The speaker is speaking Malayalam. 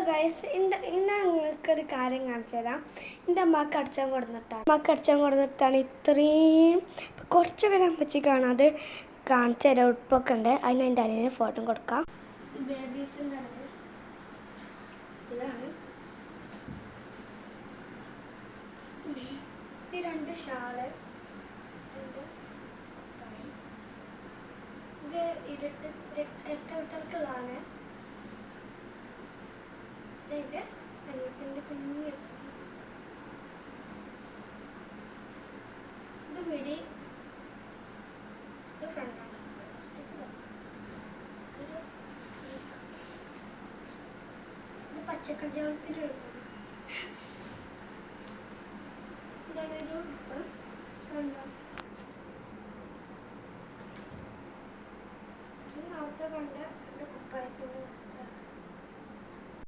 ഗൈസ് ഇന്ന് നിങ്ങൾക്കൊരു കാര്യം കാണിച്ചു തരാം. എൻ്റെ അമ്മക്ക് അടിച്ചാൻ കൊടുത്തിട്ടാണ് ഇത്രയും കുറച്ചൊക്കെ അമ്മച്ചി കാണാതെ കാണിച്ചു തരാം. ഉടുപ്പൊക്കെ ഉണ്ട്. അതിന് എൻ്റെ അനിയന് ഫോട്ടോ കൊടുക്കാം. ബേബീസിൻ്റെ ഇതാണ് ഈ 2 ഷാള്, ഇത് ഇരട്ടക്കുള്ളതാണ്. ഇതിൻ്റെ അനിയത്തിൻ്റെ കുഞ്ഞ് ഇത് മിടി, ഇത് ഫ്രണ്ടാണ്. ഇത് പച്ചക്കല്യാണത്തിൻ്റെ എടുക്കുന്നത്. ഇതാണ് ഒരു ഉടുപ്പ്. കണ്ടോ? ഇത് നേരത്തെ കണ്ട എൻ്റെ കുപ്പായത്തിൻ്റെ